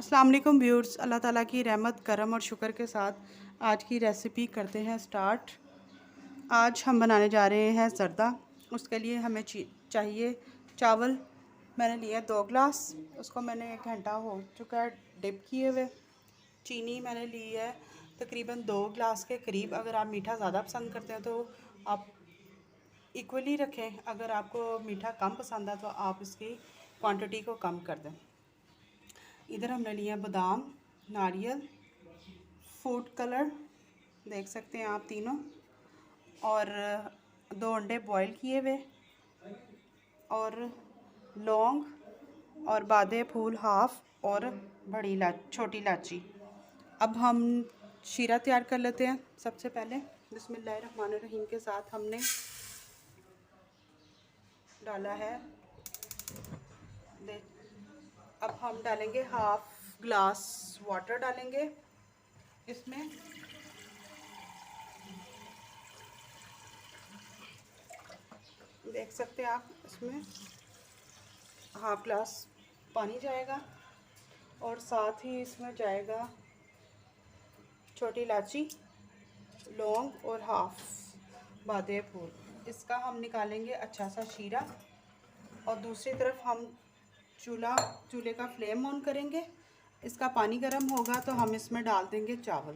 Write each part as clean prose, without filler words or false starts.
अस्सलाम वालेकुम व्यूअर्स, अल्लाह ताला की रहमत करम और शुक्र के साथ आज की रेसिपी करते हैं स्टार्ट। आज हम बनाने जा रहे हैं ज़र्दा। उसके लिए हमें चाहिए चावल। मैंने लिया 2 गिलास, उसको मैंने 1 घंटा हो चुका है डिप किए हुए। चीनी मैंने ली है तकरीबन 2 गिलास के करीब। अगर आप मीठा ज़्यादा पसंद करते हैं तो आप इक्वली रखें, अगर आपको मीठा कम पसंद है तो आप इसकी क्वांटिटी को कम कर दें। इधर हमने लिया बादाम, नारियल, फूड कलर देख सकते हैं आप तीनों, और 2 अंडे बॉईल किए हुए, और लौंग और बादे फूल हाफ, और छोटी इलायची। अब हम शीरा तैयार कर लेते हैं। सबसे पहले बिस्मिल्लाहिर्रहमानिर्रहीम के साथ हमने डाला है। अब हम डालेंगे 1/2 ग्लास वाटर डालेंगे इसमें। देख सकते हैं आप, इसमें 1/2 ग्लास पानी जाएगा, और साथ ही इसमें जाएगा छोटी इलायची, लौंग और हाफ बादे फूल। इसका हम निकालेंगे अच्छा सा शीरा, और दूसरी तरफ हम चूल्हे का फ्लेम ऑन करेंगे। इसका पानी गर्म होगा तो हम इसमें डाल देंगे चावल।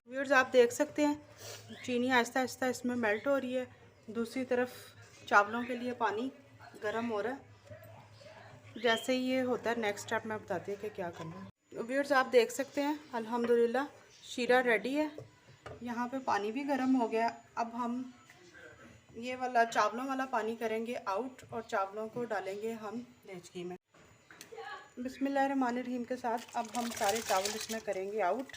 व्यूअर्स, आप देख सकते हैं चीनी आहिस्ता आहिस्ता इसमें मेल्ट हो रही है। दूसरी तरफ चावलों के लिए पानी गर्म हो रहा है। जैसे ही ये होता है नेक्स्ट स्टेप मैं बताती हूँ कि क्या करना है। व्यूअर्स, आप देख सकते हैं अल्हम्दुलिल्लाह शीरा रेडी है। यहाँ पे पानी भी गर्म हो गया। अब हम ये वाला चावलों वाला पानी करेंगे आउट, और चावलों को डालेंगे हम देचकी में। बिस्मिल्लाहिर्रहमानिर्रहीम के साथ अब हम सारे चावल इसमें करेंगे आउट।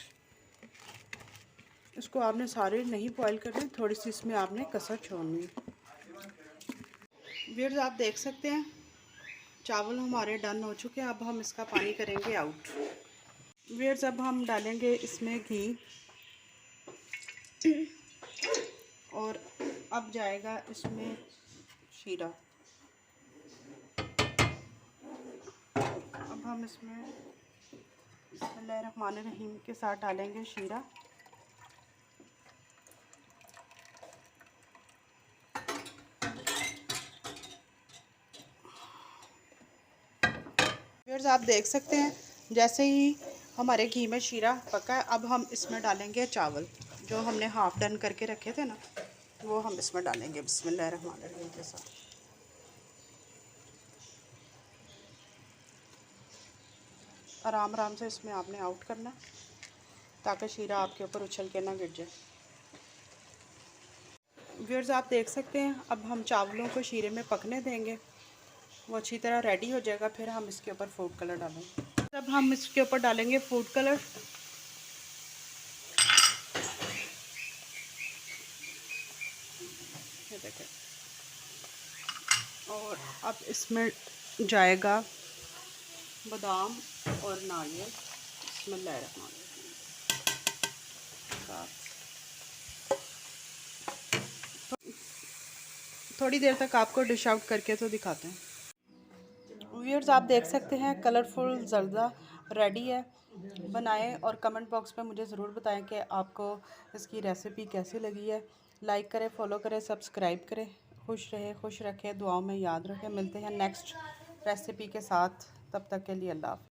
इसको आपने सारे नहीं बॉईल करने, थोड़ी सी इसमें आपने कसर छोड़नी। व्यूअर्स, आप देख सकते हैं चावल हमारे डन हो चुके हैं। अब हम इसका पानी करेंगे आउट। व्यूअर्स, अब हम डालेंगे इसमें घी, और अब जाएगा इसमें शीरा। अब हम इसमें बिस्मिल्लाहिर्रहमानिर्रहीम के साथ डालेंगे शीरा। व्यूअर्स, आप देख सकते हैं जैसे ही हमारे घी में शीरा पका है, अब हम इसमें डालेंगे चावल जो हमने हाफ डन करके रखे थे ना, वो हम इसमें डालेंगे बिस्मिल्लाहिर्रहमानिर्रहीम के साथ। आराम आराम से इसमें आपने आउट करना, ताकि शीरा आपके ऊपर उछल के ना गिर जाए। व्यूअर्स, आप देख सकते हैं अब हम चावलों को शीरे में पकने देंगे, वो अच्छी तरह रेडी हो जाएगा। फिर हम इसके ऊपर फूड कलर डालेंगे। अब हम इसके ऊपर डालेंगे फूड कलर। ये देखें, और अब इसमें जाएगा बादाम और नारियल। बिस्मिल्लाहिर्रहमानिर्रहीम। थोड़ी देर तक आपको डिश आउट करके तो दिखाते हैं। व्यूअर्स, आप देख सकते हैं कलरफुल ज़र्दा रेडी है। बनाएं और कमेंट बॉक्स में मुझे ज़रूर बताएं कि आपको इसकी रेसिपी कैसी लगी है। लाइक करें, फॉलो करें, सब्सक्राइब करें। खुश रहें, खुश रखें, दुआओं में याद रखें। मिलते हैं नेक्स्ट रेसिपी के साथ, तब तक के लिए अल्लाह हाफ़िज़।